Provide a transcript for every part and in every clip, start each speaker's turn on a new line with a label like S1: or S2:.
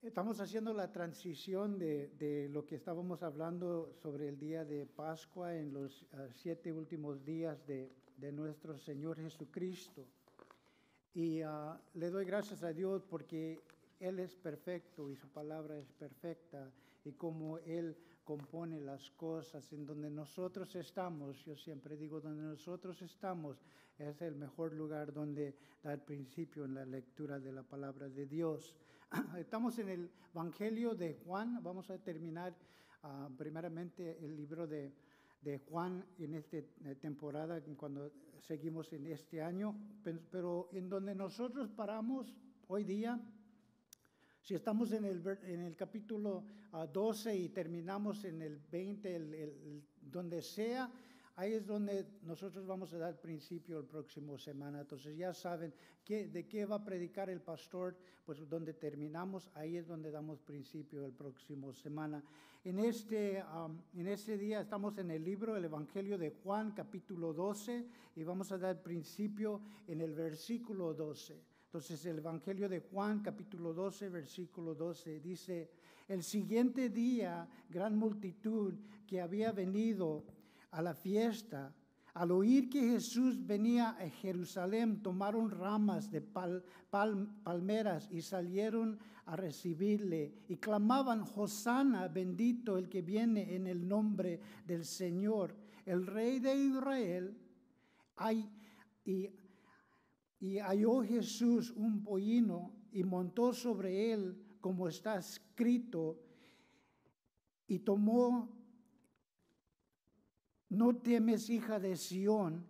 S1: Estamos haciendo la transición de lo que estábamos hablando sobre el día de Pascua en los 7 últimos días de nuestro Señor Jesucristo. Y le doy gracias a Dios porque Él es perfecto y su palabra es perfecta. Y como Él compone las cosas en donde nosotros estamos, yo siempre digo, donde nosotros estamos es el mejor lugar donde dar principio en la lectura de la palabra de Dios. Estamos en el Evangelio de Juan. Vamos a terminar primeramente el libro de Juan en esta temporada, cuando seguimos en este año, pero en donde nosotros paramos hoy día, si estamos en el capítulo 12 y terminamos en el 20, donde sea, ahí es donde nosotros vamos a dar principio el próximo semana. Entonces ya saben de qué va a predicar el pastor, pues donde terminamos, ahí es donde damos principio el próximo semana. En este día estamos en el libro, el Evangelio de Juan, capítulo 12, y vamos a dar principio en el versículo 12. Entonces el Evangelio de Juan, capítulo 12, versículo 12, dice: el siguiente día, gran multitud que había venido a la fiesta, al oír que Jesús venía a Jerusalén, tomaron ramas de palmeras y salieron a recibirle y clamaban: Hosana, bendito el que viene en el nombre del Señor, el Rey de Israel. Y halló Jesús un pollino y montó sobre él, como está escrito, y tomó: no temes, hija de Sión,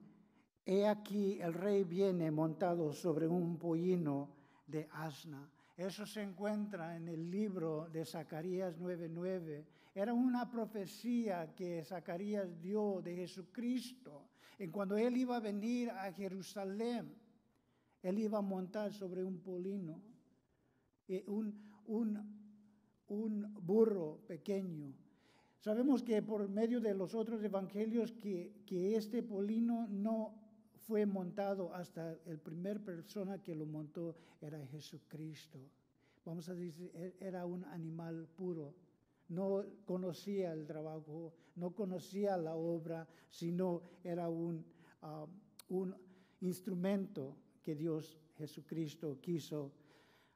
S1: he aquí el rey viene montado sobre un pollino de asna. Eso se encuentra en el libro de Zacarías 9:9. Era una profecía que Zacarías dio de Jesucristo. En cuando él iba a venir a Jerusalén, él iba a montar sobre un pollino, un burro pequeño. Sabemos que por medio de los otros evangelios que este pollino no fue montado hasta la primera persona que lo montó era Jesucristo. Vamos a decir, era un animal puro. No conocía el trabajo, no conocía la obra, sino era un instrumento que Dios Jesucristo quiso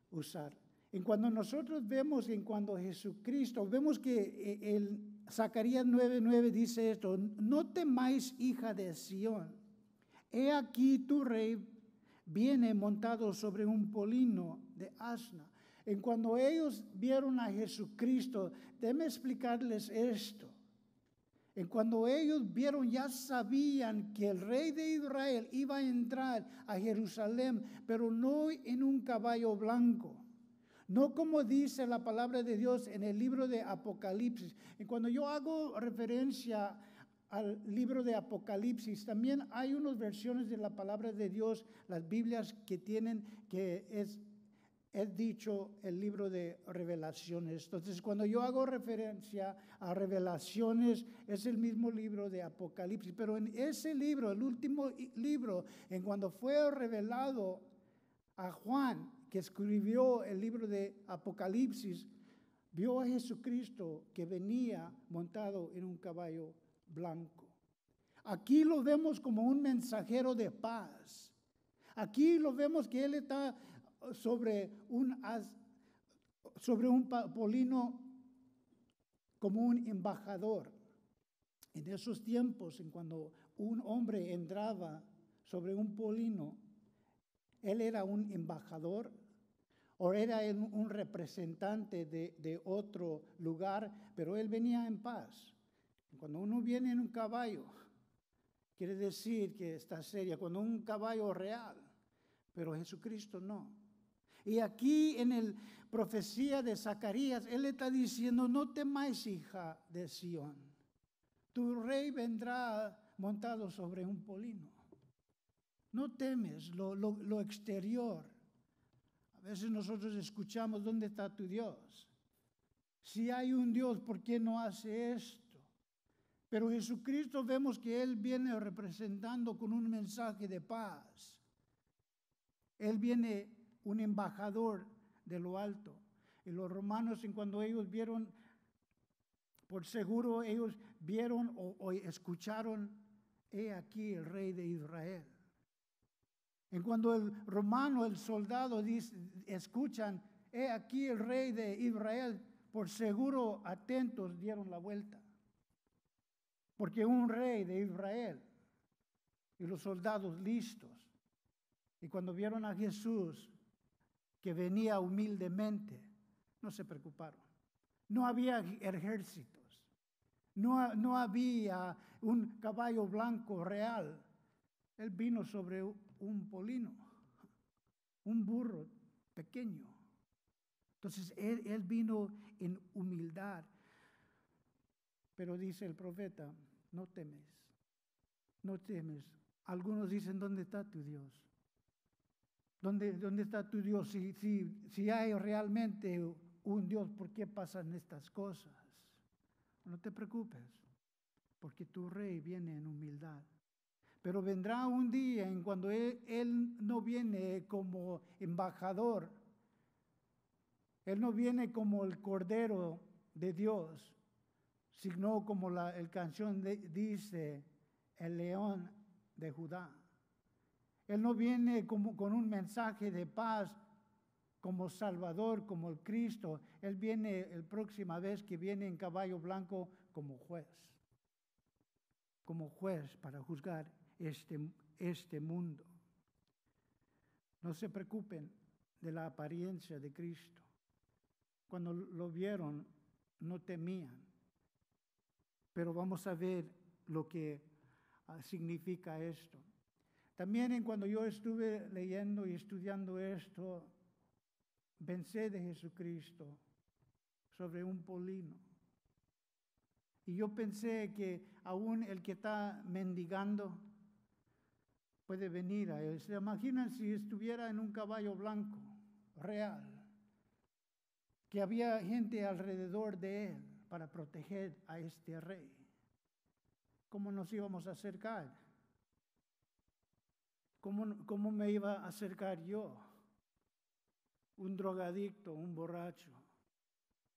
S1: usar. En cuando nosotros vemos, Jesucristo, vemos que el Zacarías 9:9 dice esto: no temáis, hija de Sión, he aquí tu rey viene montado sobre un pollino de asna. En cuando ellos vieron a Jesucristo, déjenme explicarles esto. En cuando ellos vieron, ya sabían que el rey de Israel iba a entrar a Jerusalén, pero no en un caballo blanco. No como dice la palabra de Dios en el libro de Apocalipsis. Y cuando yo hago referencia al libro de Apocalipsis, también hay unas versiones de la palabra de Dios, las Biblias que tienen, que es dicho el libro de Revelaciones. Entonces, cuando yo hago referencia a Revelaciones, es el mismo libro de Apocalipsis. Pero en ese libro, el último libro, en cuando fue revelado a Juan, que escribió el libro de Apocalipsis, vio a Jesucristo que venía montado en un caballo blanco. Aquí lo vemos como un mensajero de paz. Aquí lo vemos que él está sobre un pollino como un embajador. En esos tiempos, en cuando un hombre entraba sobre un pollino, él era un embajador o era un representante de otro lugar, pero él venía en paz. Cuando uno viene en un caballo, quiere decir que está seria, cuando un caballo real, pero Jesucristo no. Y aquí en la profecía de Zacarías, él está diciendo: no temáis, hija de Sión, tu rey vendrá montado sobre un pollino. No temes lo exterior. A veces nosotros escuchamos: ¿dónde está tu Dios? Si hay un Dios, ¿por qué no hace esto? Pero Jesucristo vemos que Él viene representando con un mensaje de paz. Él viene un embajador de lo alto. Y los romanos, en cuando ellos vieron, por seguro ellos vieron o escucharon, he aquí el rey de Israel. En cuando el romano, el soldado, escuchan, he aquí el rey de Israel, por seguro atentos dieron la vuelta. Porque un rey de Israel y los soldados listos. Y cuando vieron a Jesús que venía humildemente, no se preocuparon. No había ejércitos. No había un caballo blanco real. Él vino sobre un polino, un burro pequeño. Entonces, él vino en humildad. Pero dice el profeta, no temes, no temes. Algunos dicen, ¿dónde está tu Dios? ¿Dónde está tu Dios? Si hay realmente un Dios, ¿por qué pasan estas cosas? No te preocupes, porque tu rey viene en humildad. Pero vendrá un día en cuando él no viene como embajador. Él no viene como el Cordero de Dios, sino como el canción dice, el león de Judá. Él no viene con un mensaje de paz como Salvador, como el Cristo. Él viene la próxima vez que viene en caballo blanco como juez. Como juez para juzgar este mundo. No se preocupen de la apariencia de Cristo. Cuando lo vieron, no temían. Pero vamos a ver lo que significa esto. También cuando yo estuve leyendo y estudiando esto, pensé de Jesucristo sobre un polino. Y yo pensé que aún el que está mendigando puede venir a él. ¿Se imaginan si estuviera en un caballo blanco, real? Que había gente alrededor de él para proteger a este rey. ¿Cómo nos íbamos a acercar? ¿Cómo me iba a acercar yo? Un drogadicto, un borracho,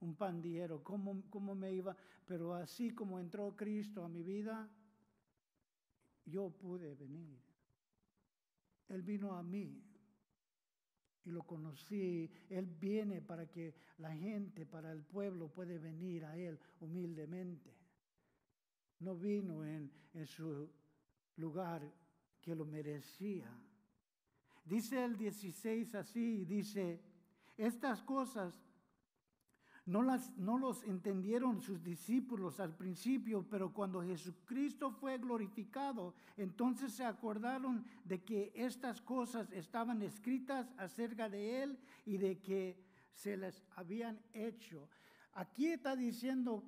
S1: un pandillero, ¿cómo me iba? Pero así como entró Cristo a mi vida, yo pude venir. Él vino a mí y lo conocí. Él viene para que la gente, para el pueblo, puede venir a Él humildemente. No vino en su lugar que lo merecía. Dice el 16 así, dice, estas cosas no los entendieron sus discípulos al principio, pero cuando Jesucristo fue glorificado, entonces se acordaron de que estas cosas estaban escritas acerca de Él y de que se les habían hecho. Aquí está diciendo,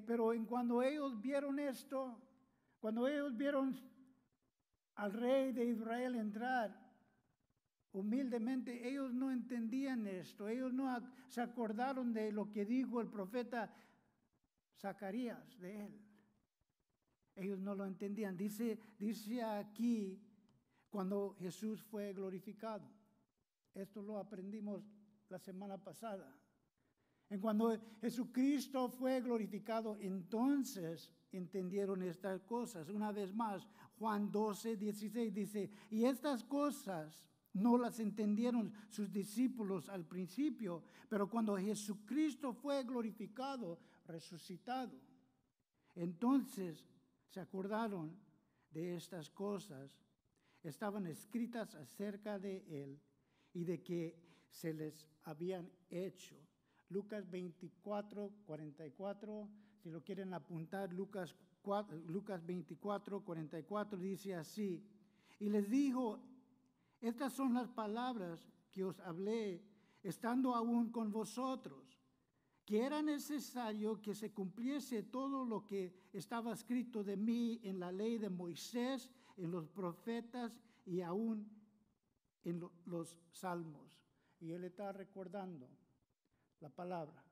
S1: pero cuando ellos vieron esto, cuando ellos vieron al rey de Israel entrar humildemente, ellos no entendían esto, ellos no se acordaron de lo que dijo el profeta Zacarías de él. Ellos no lo entendían. Dice aquí, cuando Jesús fue glorificado. Esto lo aprendimos la semana pasada. En cuando Jesucristo fue glorificado, entonces entendieron estas cosas. Una vez más, Juan 12, 16 dice, y estas cosas no las entendieron sus discípulos al principio, pero cuando Jesucristo fue glorificado, resucitado, entonces se acordaron de estas cosas. Estaban escritas acerca de Él y de que se les habían hecho. Lucas 24, 44, si lo quieren apuntar, Lucas 24, 44 dice así, y les dijo, estas son las palabras que os hablé, estando aún con vosotros, que era necesario que se cumpliese todo lo que estaba escrito de mí en la ley de Moisés, en los profetas y aún en los salmos. Y él está recordando la palabra.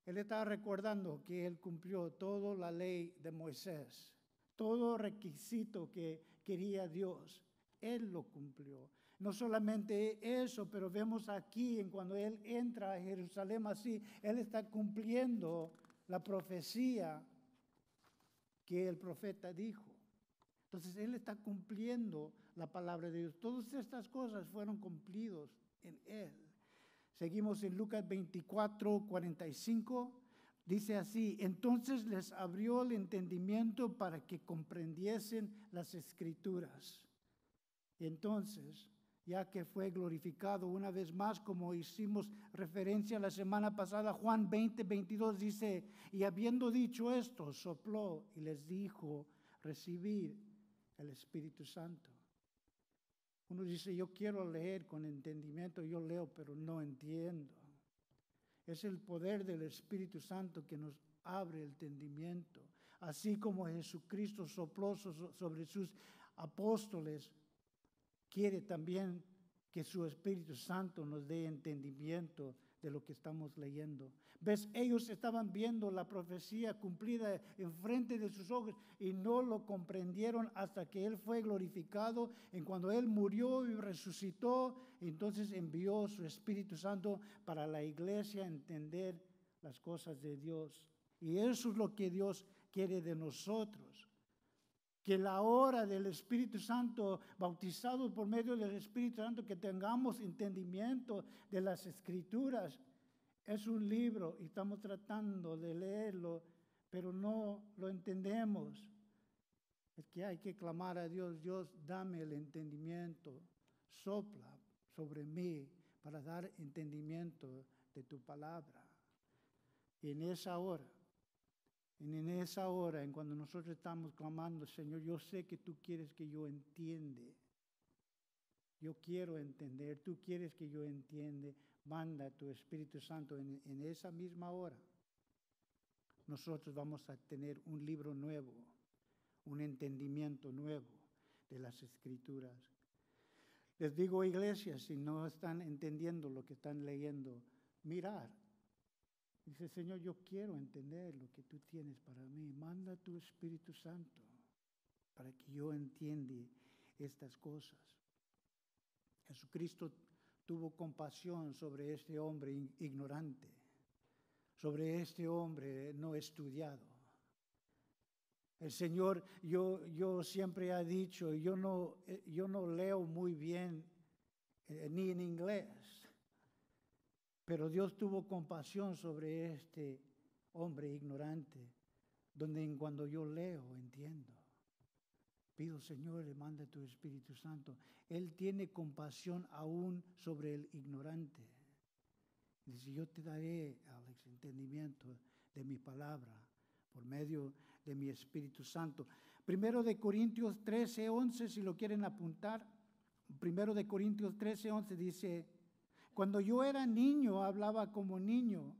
S1: Él está recordando que él cumplió toda la ley de Moisés, todo requisito que quería Dios. Él lo cumplió. No solamente eso, pero vemos aquí en cuando Él entra a Jerusalén así, Él está cumpliendo la profecía que el profeta dijo. Entonces Él está cumpliendo la palabra de Dios. Todas estas cosas fueron cumplidas en Él. Seguimos en Lucas 24, 45. Dice así: entonces les abrió el entendimiento para que comprendiesen las Escrituras. Entonces, ya que fue glorificado una vez más, como hicimos referencia la semana pasada, Juan 20, 22 dice: y habiendo dicho esto, sopló y les dijo: recibid el Espíritu Santo. Uno dice: yo quiero leer con entendimiento, yo leo, pero no entiendo. Es el poder del Espíritu Santo que nos abre el entendimiento. Así como Jesucristo sopló sobre sus apóstoles, quiere también que su Espíritu Santo nos dé entendimiento de lo que estamos leyendo. ¿Ves? Ellos estaban viendo la profecía cumplida enfrente de sus ojos y no lo comprendieron hasta que Él fue glorificado. Y cuando Él murió y resucitó, entonces envió su Espíritu Santo para la iglesia entender las cosas de Dios. Y eso es lo que Dios quiere de nosotros. Que la hora del Espíritu Santo, bautizados por medio del Espíritu Santo, que tengamos entendimiento de las Escrituras. Es un libro y estamos tratando de leerlo, pero no lo entendemos. Es que hay que clamar a Dios: Dios, dame el entendimiento, sopla sobre mí para dar entendimiento de tu palabra. Y en esa hora, en cuando nosotros estamos clamando: Señor, yo sé que tú quieres que yo entienda. Yo quiero entender, tú quieres que yo entienda. Manda tu Espíritu Santo en esa misma hora. Nosotros vamos a tener un libro nuevo, un entendimiento nuevo de las Escrituras. Les digo, iglesia, si no están entendiendo lo que están leyendo, mirar. Dice: Señor, yo quiero entender lo que tú tienes para mí. Manda tu Espíritu Santo para que yo entienda estas cosas. Jesucristo tuvo compasión sobre este hombre ignorante, sobre este hombre no estudiado. El Señor, yo siempre he dicho, yo no leo muy bien ni en inglés, pero Dios tuvo compasión sobre este hombre ignorante, donde cuando yo leo entiendo. Pido: Señor, le manda tu Espíritu Santo. Él tiene compasión aún sobre el ignorante. Dice: yo te daré, Alex, entendimiento de mi palabra por medio de mi Espíritu Santo. Primero de Corintios 13, 11, si lo quieren apuntar. Primero de Corintios 13, 11 dice: cuando yo era niño, hablaba como niño,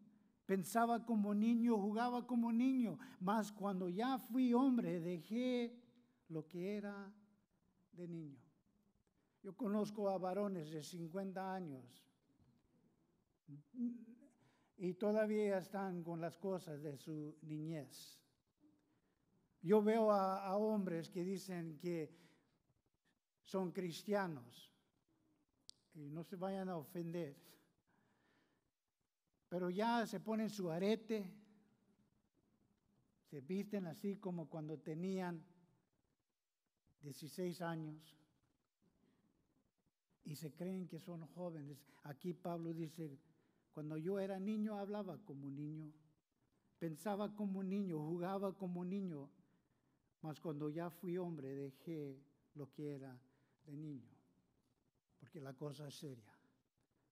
S1: pensaba como niño, jugaba como niño, mas cuando ya fui hombre, dejé lo que era de niño. Yo conozco a varones de 50 años y todavía están con las cosas de su niñez. Yo veo a hombres que dicen que son cristianos, y no se vayan a ofender, pero ya se ponen su arete, se visten así como cuando tenían 16 años y se creen que son jóvenes. Aquí Pablo dice: cuando yo era niño hablaba como niño, pensaba como niño, jugaba como niño, mas cuando ya fui hombre dejé lo que era de niño. Porque la cosa es seria.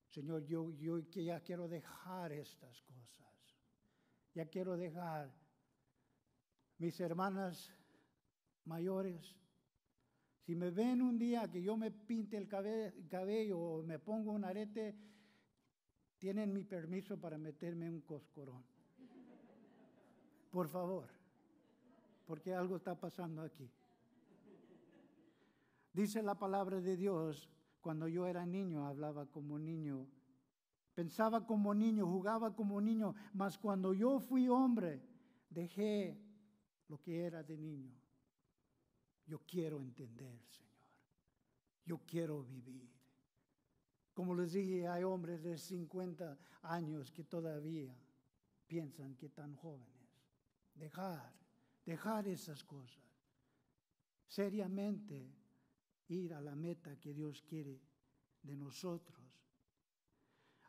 S1: Señor, yo que ya quiero dejar estas cosas. Ya quiero dejar mis hermanas mayores. Si me ven un día que yo me pinte el cabello o me pongo un arete, tienen mi permiso para meterme un coscorrón. Por favor, porque algo está pasando aquí. Dice la palabra de Dios: cuando yo era niño, hablaba como niño, pensaba como niño, jugaba como niño, mas cuando yo fui hombre, dejé lo que era de niño. Yo quiero entender, Señor. Yo quiero vivir. Como les dije, hay hombres de 50 años que todavía piensan que están jóvenes. Dejar esas cosas. Seriamente ir a la meta que Dios quiere de nosotros.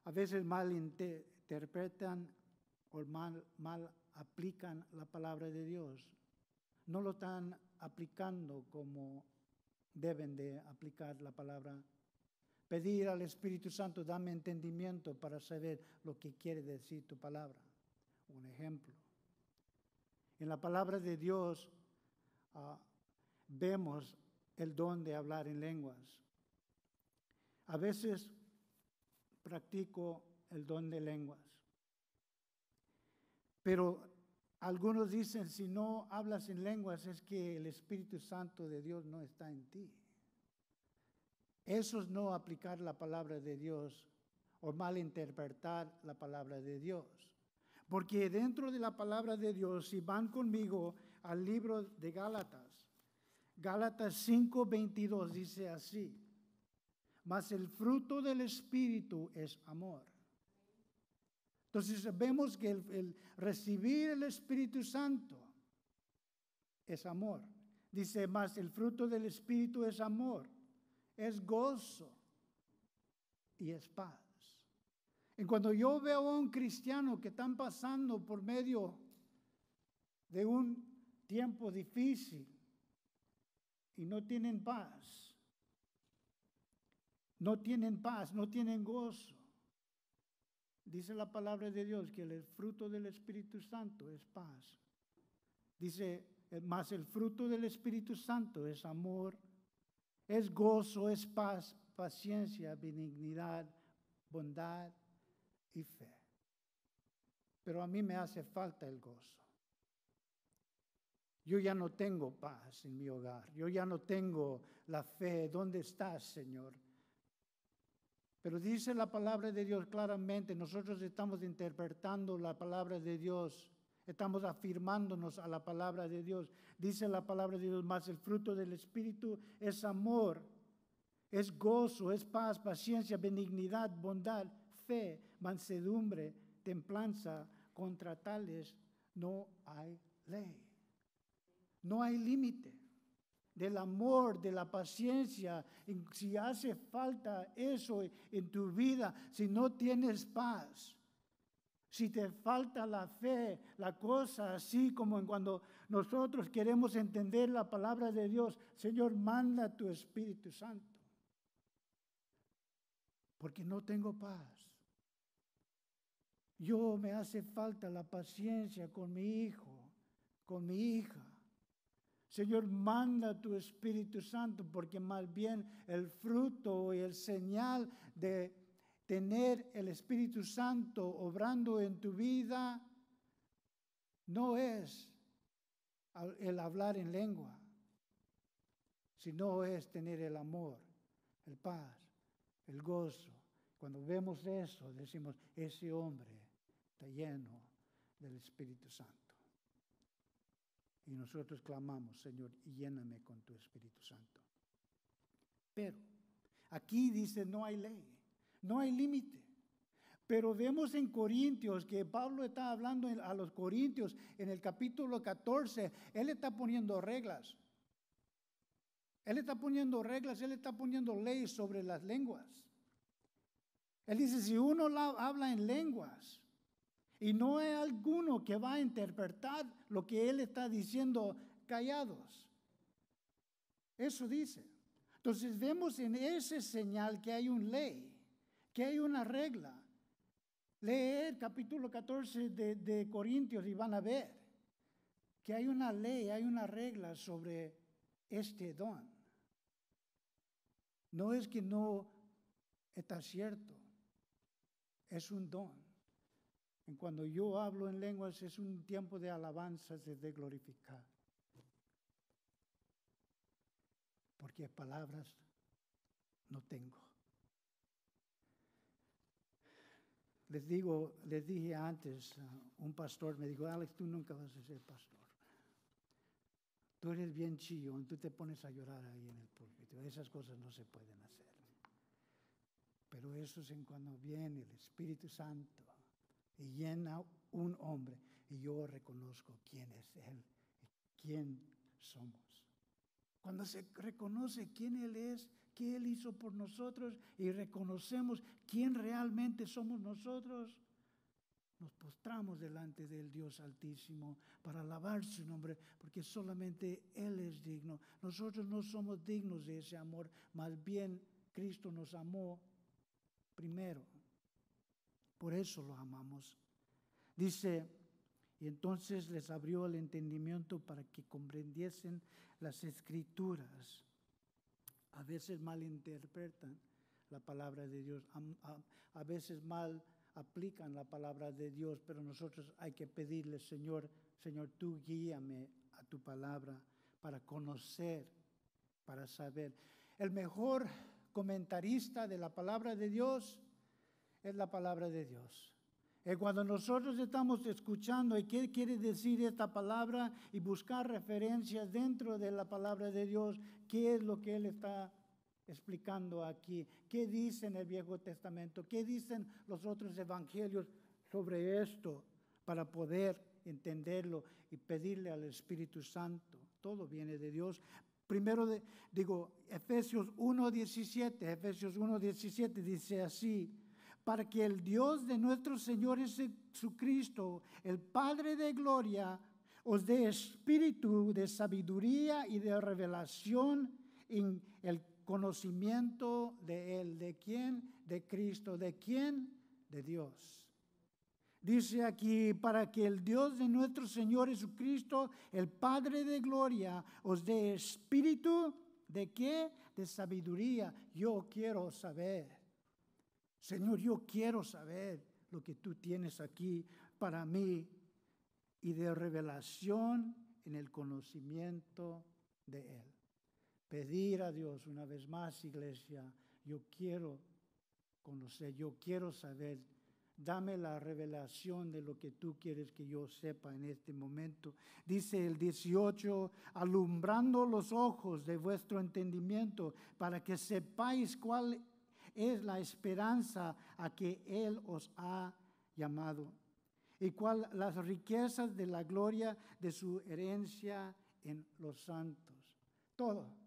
S1: A veces malinterpretan o mal aplican la palabra de Dios. No lo están aplicando como deben de aplicar la palabra. Pedir al Espíritu Santo, dame entendimiento para saber lo que quiere decir tu palabra. Un ejemplo. En la palabra de Dios vemos el don de hablar en lenguas. A veces practico el don de lenguas. Pero algunos dicen, si no hablas en lenguas es que el Espíritu Santo de Dios no está en ti. Eso es no aplicar la palabra de Dios o malinterpretar la palabra de Dios. Porque dentro de la palabra de Dios, si van conmigo al libro de Gálatas, Gálatas 5:22 dice así, mas el fruto del Espíritu es amor. Entonces vemos que el recibir el Espíritu Santo es amor. Dice, mas el fruto del Espíritu es amor, es gozo y es paz. Y cuando yo veo a un cristiano que están pasando por medio de un tiempo difícil y no tienen paz, no tienen gozo, dice la palabra de Dios que el fruto del Espíritu Santo es paz. Dice, mas el fruto del Espíritu Santo es amor, es gozo, es paz, paciencia, benignidad, bondad y fe. Pero a mí me hace falta el gozo. Yo ya no tengo paz en mi hogar. Yo ya no tengo la fe. ¿Dónde estás, Señor? Pero dice la palabra de Dios claramente, nosotros estamos interpretando la palabra de Dios, estamos afirmándonos a la palabra de Dios. Dice la palabra de Dios, más el fruto del Espíritu es amor, es gozo, es paz, paciencia, benignidad, bondad, fe, mansedumbre, templanza. Contra tales no hay ley. No hay límite. Del amor, de la paciencia, si hace falta eso en tu vida, si no tienes paz, si te falta la fe, la cosa así como en cuando nosotros queremos entender la palabra de Dios, Señor, manda tu Espíritu Santo, porque no tengo paz. Me hace falta la paciencia con mi hijo, con mi hija. Señor, manda tu Espíritu Santo, porque más bien el fruto y el señal de tener el Espíritu Santo obrando en tu vida no es el hablar en lengua, sino es tener el amor, el paz, el gozo. Cuando vemos eso, decimos, ese hombre está lleno del Espíritu Santo. Y nosotros clamamos, Señor, lléname con tu Espíritu Santo. Pero aquí dice, no hay ley, no hay límite. Pero vemos en Corintios que Pablo está hablando a los Corintios en el capítulo 14, él está poniendo reglas. Él está poniendo reglas, él está poniendo leyes sobre las lenguas. Él dice, si uno habla en lenguas, y no hay alguno que va a interpretar lo que él está diciendo callados. Eso dice. Entonces vemos en ese señal que hay una ley, que hay una regla. Leer capítulo 14 de Corintios y van a ver que hay una ley, hay una regla sobre este don. No es que no está cierto, es un don. Y cuando yo hablo en lenguas es un tiempo de alabanzas, de glorificar. Porque palabras no tengo. Les dije antes, un pastor me dijo, Alex, tú nunca vas a ser pastor. tú eres bien chillón, tú te pones a llorar ahí en el púlpito. Esas cosas no se pueden hacer. Pero eso es en cuando viene el Espíritu Santo y llena un hombre y yo reconozco quién es Él y quién somos. Cuando se reconoce quién Él es, qué Él hizo por nosotros y reconocemos quién realmente somos nosotros, nos postramos delante del Dios Altísimo para alabar su nombre, porque solamente Él es digno. Nosotros no somos dignos de ese amor, más bien Cristo nos amó primero. Por eso lo amamos. Dice, y entonces les abrió el entendimiento para que comprendiesen las Escrituras. A veces malinterpretan la palabra de Dios, a veces mal aplican la palabra de Dios, pero nosotros hay que pedirle, Señor, tú guíame a tu palabra para conocer, para saber. El mejor comentarista de la palabra de Dios es la palabra de Dios. Y cuando nosotros estamos escuchando y qué quiere decir esta palabra y buscar referencias dentro de la palabra de Dios, qué es lo que Él está explicando aquí, qué dice en el Viejo Testamento, qué dicen los otros evangelios sobre esto, para poder entenderlo y pedirle al Espíritu Santo. Todo viene de Dios. Primero Efesios 1:17 dice así: para que el Dios de nuestro Señor Jesucristo, el Padre de gloria, os dé espíritu de sabiduría y de revelación en el conocimiento de Él. ¿De quién? De Cristo. ¿De quién? De Dios. Dice aquí, para que el Dios de nuestro Señor Jesucristo, el Padre de gloria, os dé espíritu, ¿de qué? De sabiduría. Yo quiero saber. Señor, yo quiero saber lo que tú tienes aquí para mí, y de revelación en el conocimiento de Él. Pedir a Dios una vez más, iglesia, yo quiero conocer, yo quiero saber. Dame la revelación de lo que tú quieres que yo sepa en este momento. Dice el 18, alumbrando los ojos de vuestro entendimiento, para que sepáis cuál es la esperanza a que Él os ha llamado, y cuál las riquezas de la gloria de su herencia en los santos. Todo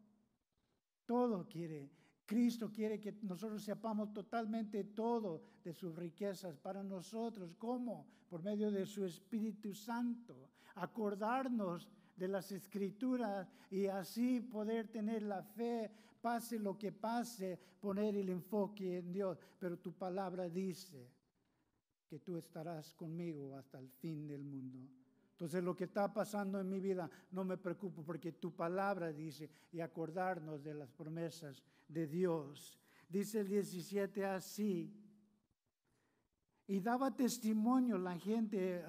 S1: quiere. Cristo quiere que nosotros sepamos totalmente todo de sus riquezas para nosotros. ¿Cómo? Por medio de su Espíritu Santo. Acordarnos de las Escrituras y así poder tener la fe, pase lo que pase, poner el enfoque en Dios. Pero tu palabra dice que tú estarás conmigo hasta el fin del mundo. Entonces lo que está pasando en mi vida no me preocupo, porque tu palabra dice, y acordarnos de las promesas de Dios. Dice el 17 así: y daba testimonio la gente,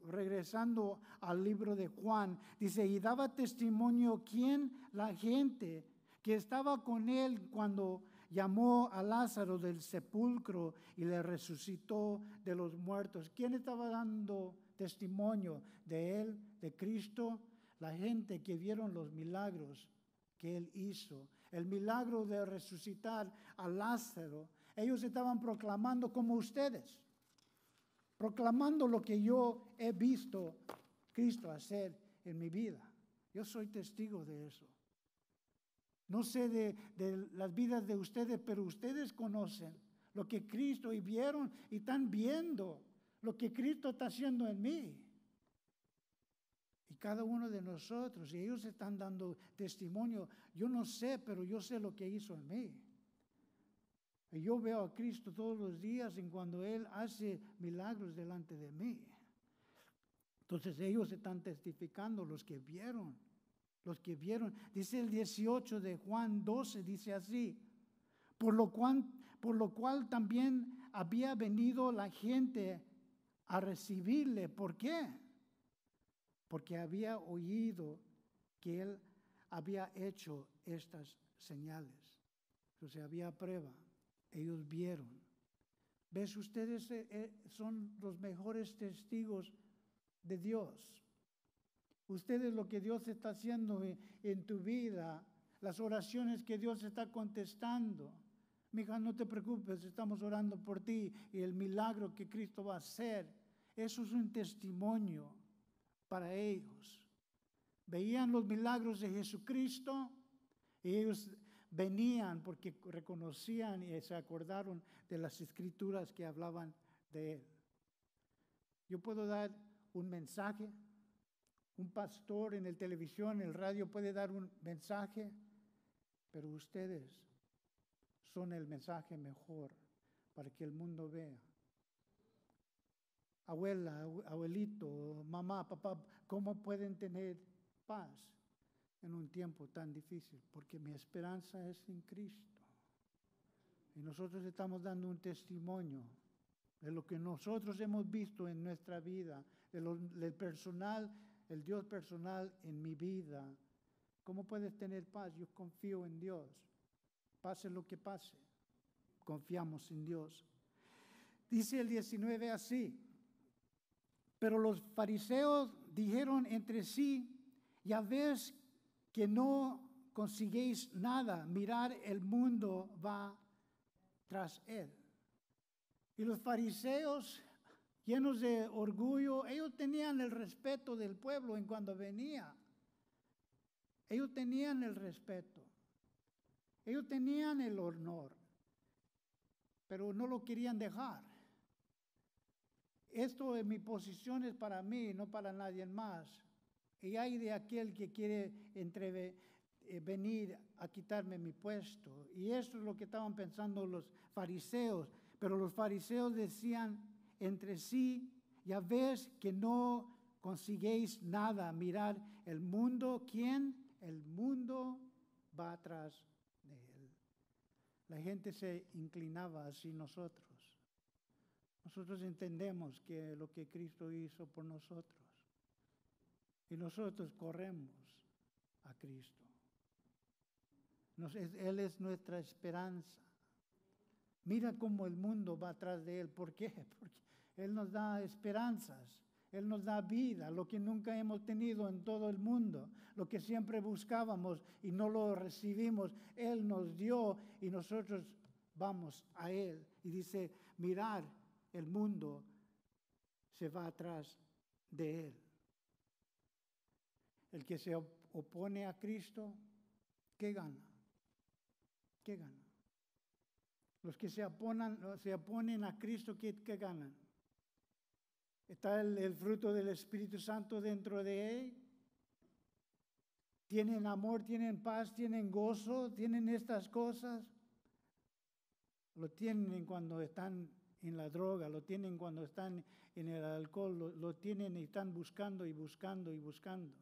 S1: regresando al libro de Juan, dice, y daba testimonio ¿quién? La gente que estaba con él cuando llamó a Lázaro del sepulcro y le resucitó de los muertos. ¿Quién estaba dando testimonio de él, de Cristo? La gente que vieron los milagros que él hizo. El milagro de resucitar a Lázaro. Ellos estaban proclamando como ustedes. Proclamando lo que yo he visto Cristo hacer en mi vida. Yo soy testigo de eso. No sé de las vidas de ustedes, pero ustedes conocen lo que Cristo y vieron y están viendo lo que Cristo está haciendo en mí. Y cada uno de nosotros, y ellos están dando testimonio. Yo no sé, pero yo sé lo que hizo en mí. Y yo veo a Cristo todos los días en cuando Él hace milagros delante de mí. Entonces ellos están testificando, los que vieron. Dice el 18 de Juan 12, dice así: por lo cual también había venido la gente a recibirle. ¿Por qué? Porque había oído que Él había hecho estas señales. Entonces había prueba. Ellos vieron. ¿Ves? Ustedes son los mejores testigos de Dios. Ustedes lo que Dios está haciendo en tu vida, las oraciones que Dios está contestando. Mija, no te preocupes, estamos orando por ti y el milagro que Cristo va a hacer. Eso es un testimonio para ellos. Veían los milagros de Jesucristo y ellos venían porque reconocían y se acordaron de las escrituras que hablaban de Él. Yo puedo dar un mensaje, un pastor en el televisión, en el radio puede dar un mensaje, pero ustedes son el mensaje mejor para que el mundo vea. Abuela, abuelito, mamá, papá, ¿cómo pueden tener paz en un tiempo tan difícil? Porque mi esperanza es en Cristo. Y nosotros estamos dando un testimonio de lo que nosotros hemos visto en nuestra vida, del personal, el Dios personal en mi vida. ¿Cómo puedes tener paz? Yo confío en Dios. Pase lo que pase, confiamos en Dios. Dice el 19 así: pero los fariseos dijeron entre sí, ya ves que no consiguéis nada, mirad, el mundo va tras él. Y los fariseos, llenos de orgullo, ellos tenían el respeto del pueblo en cuando venía. Ellos tenían el respeto. Ellos tenían el honor, pero no lo querían dejar. Esto en mi posición es para mí, no para nadie más. Y hay de aquel que quiere venir a quitarme mi puesto. Y esto es lo que estaban pensando los fariseos. Pero los fariseos decían entre sí, ya ves que no consiguéis nada. Mirad, el mundo, ¿quién? El mundo va atrás de él. La gente se inclinaba así nosotros. Nosotros entendemos que lo que Cristo hizo por nosotros. Y nosotros corremos a Cristo. Él es nuestra esperanza. Mira cómo el mundo va atrás de Él. ¿Por qué? Porque Él nos da esperanzas. Él nos da vida, lo que nunca hemos tenido en todo el mundo. Lo que siempre buscábamos y no lo recibimos. Él nos dio y nosotros vamos a Él. Y dice, mirad, el mundo se va atrás de Él. El que se opone a Cristo, ¿qué gana? ¿Qué gana? Los que se oponen a Cristo, ¿qué ganan? ¿Está el fruto del Espíritu Santo dentro de él? ¿Tienen amor, tienen paz, tienen gozo, tienen estas cosas? Lo tienen cuando están en la droga, lo tienen cuando están en el alcohol, lo tienen y están buscando y buscando y buscando.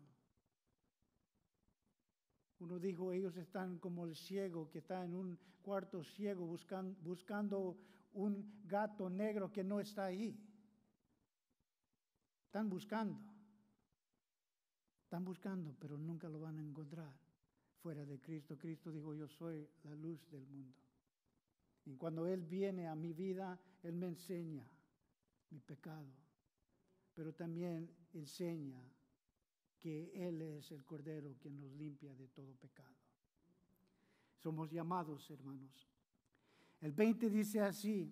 S1: Uno dijo, ellos están como el ciego que está en un cuarto ciego buscando un gato negro que no está ahí. Están buscando, pero nunca lo van a encontrar fuera de Cristo. Cristo dijo, yo soy la luz del mundo. Y cuando Él viene a mi vida, Él me enseña mi pecado, pero también enseña que Él es el Cordero que nos limpia de todo pecado. Somos llamados, hermanos. El 20 dice así,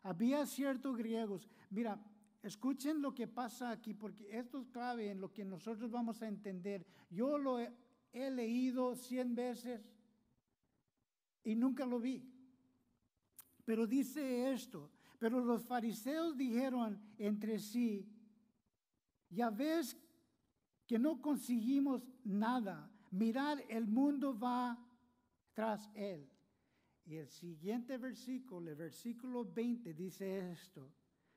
S1: había ciertos griegos. Mira, escuchen lo que pasa aquí, porque esto es clave en lo que nosotros vamos a entender. Yo lo he leído 100 veces y nunca lo vi. Pero dice esto, pero los fariseos dijeron entre sí, ya ves que no conseguimos nada. Mirad, el mundo va tras él. Y el siguiente versículo, el versículo 20, dice esto.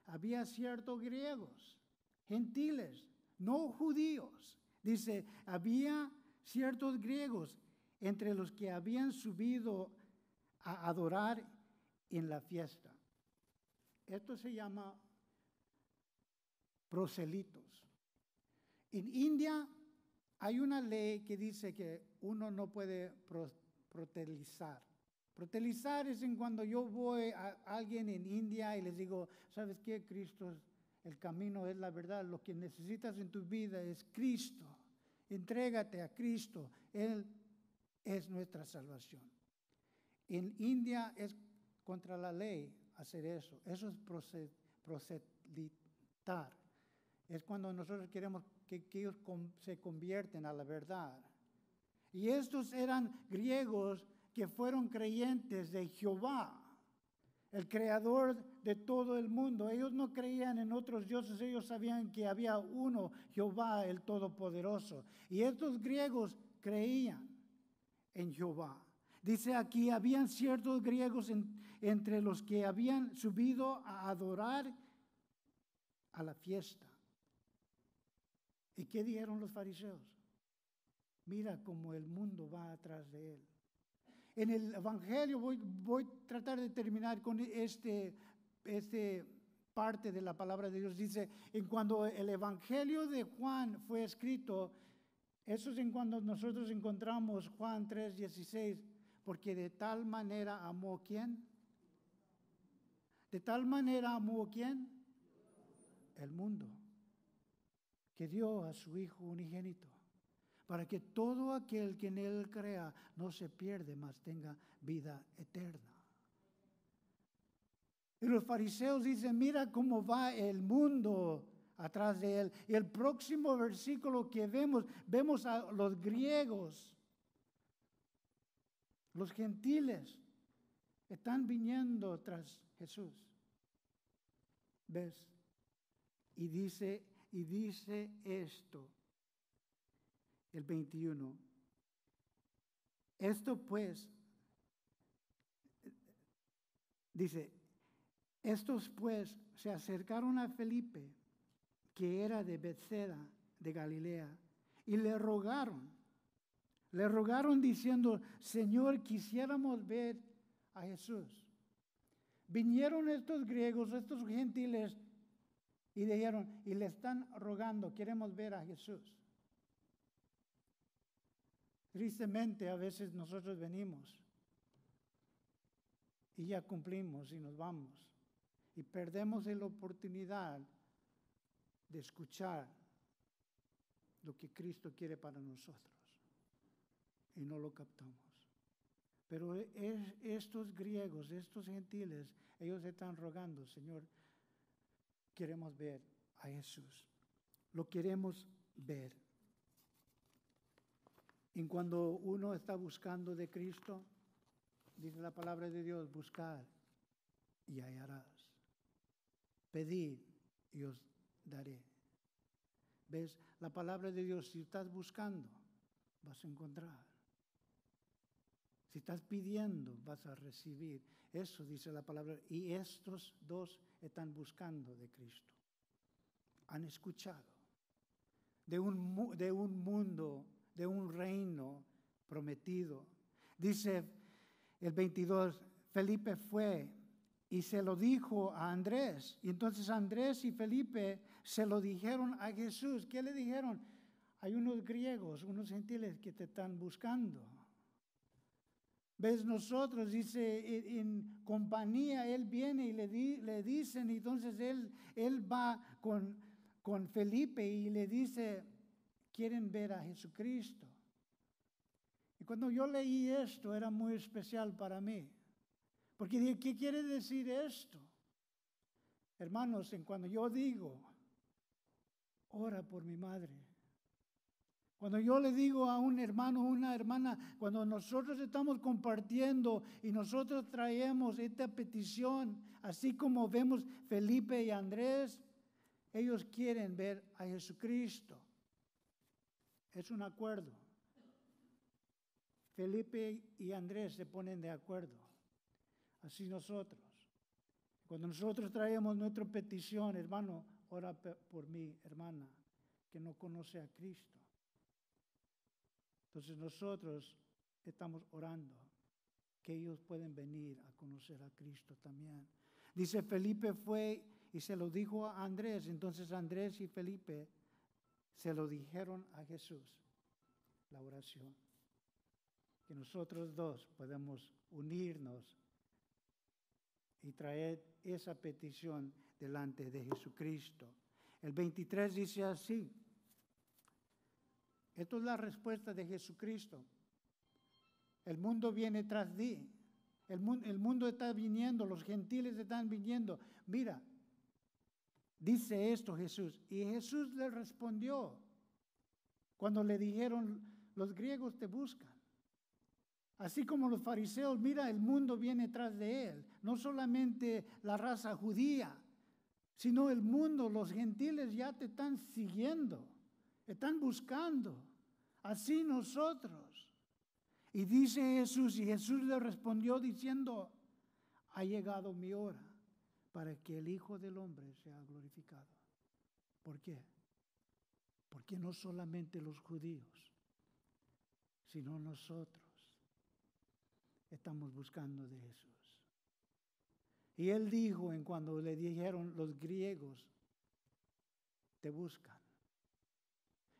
S1: Había ciertos griegos, gentiles, no judíos. Dice, había ciertos griegos entre los que habían subido a adorar en la fiesta. Esto se llama proselitos. En India hay una ley que dice que uno no puede proselizar. Proselizar es en cuando yo voy a alguien en India y les digo, ¿sabes qué? Cristo, el camino es la verdad. Lo que necesitas en tu vida es Cristo. Entrégate a Cristo. Él es nuestra salvación. En India es contra la ley hacer eso. Eso es proselitar. Es cuando nosotros queremos que ellos se convierten a la verdad. Y estos eran griegos que fueron creyentes de Jehová, el creador de todo el mundo. Ellos no creían en otros dioses, ellos sabían que había uno, Jehová el Todopoderoso. Y estos griegos creían en Jehová. Dice aquí, habían ciertos griegos entre los que habían subido a adorar a la fiesta. ¿Y qué dijeron los fariseos? Mira cómo el mundo va atrás de él. En el Evangelio, voy a tratar de terminar con este parte de la palabra de Dios. Dice, en cuando el Evangelio de Juan fue escrito, eso es en cuando nosotros encontramos Juan 3:16, porque de tal manera amó ¿quién? De tal manera amó ¿quién? El mundo, que dio a su Hijo unigénito, para que todo aquel que en él crea no se pierde, mas tenga vida eterna. Y los fariseos dicen, mira cómo va el mundo atrás de él. Y el próximo versículo que vemos a los griegos, los gentiles, están viniendo tras Jesús. ¿Ves? Y dice esto, el 21. Esto pues, dice, estos pues se acercaron a Felipe, que era de Bethsaida, de Galilea, y le rogaron diciendo, Señor, quisiéramos ver a Jesús. Vinieron estos griegos, estos gentiles, y dijeron, y le están rogando, queremos ver a Jesús. Tristemente, a veces nosotros venimos y ya cumplimos y nos vamos. Y perdemos la oportunidad de escuchar lo que Cristo quiere para nosotros. Y no lo captamos. Pero estos griegos, estos gentiles, ellos están rogando, Señor, queremos ver a Jesús. Lo queremos ver. Y cuando uno está buscando de Cristo, dice la palabra de Dios, buscar y hallarás. Pedid y os daré. ¿Ves? La palabra de Dios, si estás buscando, vas a encontrar. Si estás pidiendo, vas a recibir. Eso dice la palabra. Y estos dos están buscando de Cristo. Han escuchado de un mundo, de un reino prometido. Dice el 22, Felipe fue y se lo dijo a Andrés. Y entonces Andrés y Felipe se lo dijeron a Jesús. ¿Qué le dijeron? Hay unos griegos, unos gentiles que te están buscando. ¿Ves? Nosotros, dice, en compañía, él viene y le dicen, y entonces él va con Felipe y le dice, quieren ver a Jesucristo. Y cuando yo leí esto, era muy especial para mí. Porque dije, ¿qué quiere decir esto? Hermanos, cuando yo digo, ora por mi madre. Cuando yo le digo a un hermano, una hermana, cuando nosotros estamos compartiendo y nosotros traemos esta petición, así como vemos Felipe y Andrés, ellos quieren ver a Jesucristo. Es un acuerdo. Felipe y Andrés se ponen de acuerdo. Así nosotros. Cuando nosotros traemos nuestra petición, hermano, ora por mi hermana que no conoce a Cristo. Entonces nosotros estamos orando que ellos pueden venir a conocer a Cristo también. Dice, Felipe fue y se lo dijo a Andrés. Entonces Andrés y Felipe se lo dijeron a Jesús, la oración. Que nosotros dos podemos unirnos y traer esa petición delante de Jesucristo. El 23 dice así. Esto es la respuesta de Jesucristo. El mundo viene tras ti. El mundo está viniendo, los gentiles están viniendo. Mira, dice esto Jesús. Y Jesús le respondió cuando le dijeron, los griegos te buscan. Así como los fariseos, mira, el mundo viene tras de él. No solamente la raza judía, sino el mundo, los gentiles ya te están siguiendo, están buscando. Así nosotros. Y dice Jesús, y Jesús le respondió diciendo, ha llegado mi hora para que el Hijo del Hombre sea glorificado. ¿Por qué? Porque no solamente los judíos, sino nosotros estamos buscando de Jesús. Y él dijo, en cuando le dijeron los griegos, te buscan.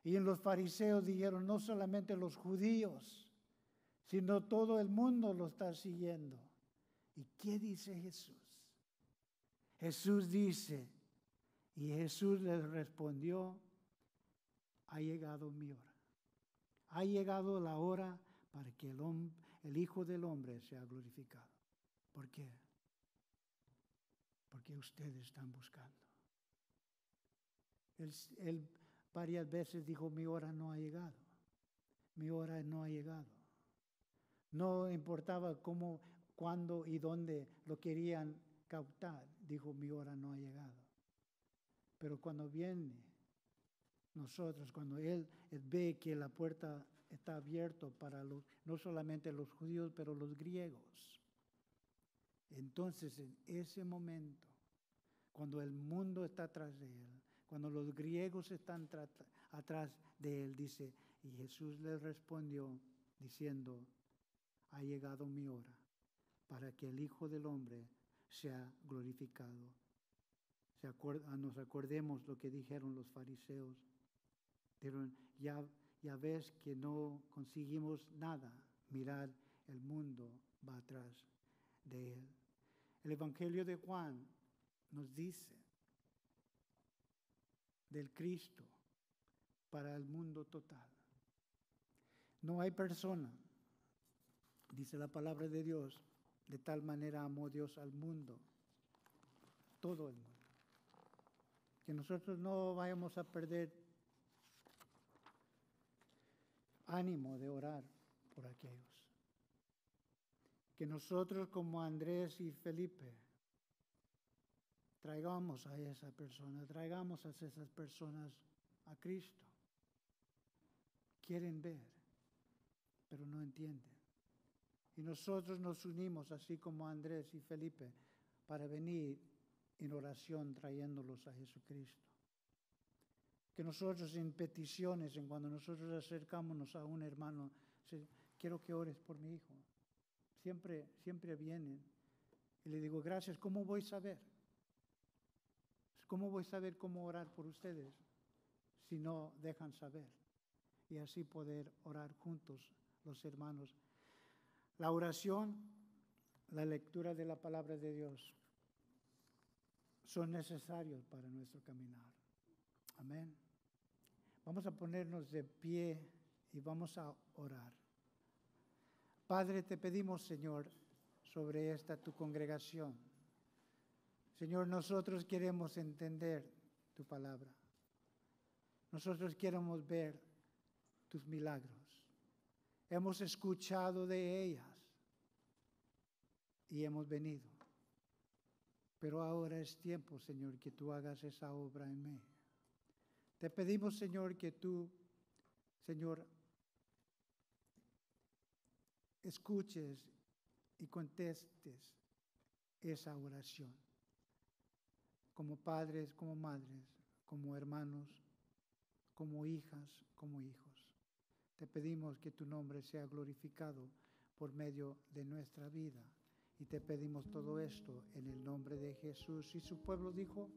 S1: Y en los fariseos dijeron, no solamente los judíos, sino todo el mundo lo está siguiendo. ¿Y qué dice Jesús? Jesús dice, y Jesús les respondió, ha llegado mi hora. Ha llegado la hora para que el Hijo del Hombre sea glorificado. ¿Por qué? Porque ustedes están buscando. Él varias veces dijo, mi hora no ha llegado. Mi hora no ha llegado. No importaba cómo, cuándo y dónde lo querían captar. Dijo, mi hora no ha llegado. Pero cuando viene nosotros, cuando Él ve que la puerta está abierta para no solamente los judíos, pero los griegos. Entonces, en ese momento, cuando el mundo está atrás de Él, cuando los griegos están atrás de Él, dice, y Jesús les respondió diciendo, ha llegado mi hora para que el Hijo del Hombre sea glorificado. Nos acordemos lo que dijeron los fariseos. Dijeron, ya ves que no conseguimos nada. Mirad, el mundo va atrás de Él. El Evangelio de Juan nos dice del Cristo para el mundo total. No hay persona, dice la palabra de Dios, de tal manera amó Dios al mundo, todo el mundo, que nosotros no vayamos a perder ánimo de orar por aquellos. Que nosotros como Andrés y Felipe traigamos a esa persona, traigamos a esas personas a Cristo. Quieren ver, pero no entienden. Y nosotros nos unimos, así como Andrés y Felipe, para venir en oración trayéndolos a Jesucristo. Que nosotros en peticiones, en cuando nosotros acercámonos a un hermano, quiero que ores por mi hijo. Siempre vienen y le digo, gracias, ¿cómo voy a saber? ¿Cómo voy a saber cómo orar por ustedes si no dejan saber? Y así poder orar juntos los hermanos. La oración, la lectura de la palabra de Dios son necesarios para nuestro caminar. Amén. Vamos a ponernos de pie y vamos a orar. Padre, te pedimos, Señor, sobre esta tu congregación. Señor, nosotros queremos entender tu palabra. Nosotros queremos ver tus milagros. Hemos escuchado de ellas y hemos venido. Pero ahora es tiempo, Señor, que tú hagas esa obra en mí. Te pedimos, Señor, que tú, Señor, escuches y contestes esa oración. Como padres, como madres, como hermanos, como hijas, como hijos. Te pedimos que tu nombre sea glorificado por medio de nuestra vida. Y te pedimos todo esto en el nombre de Jesús. Y su pueblo dijo...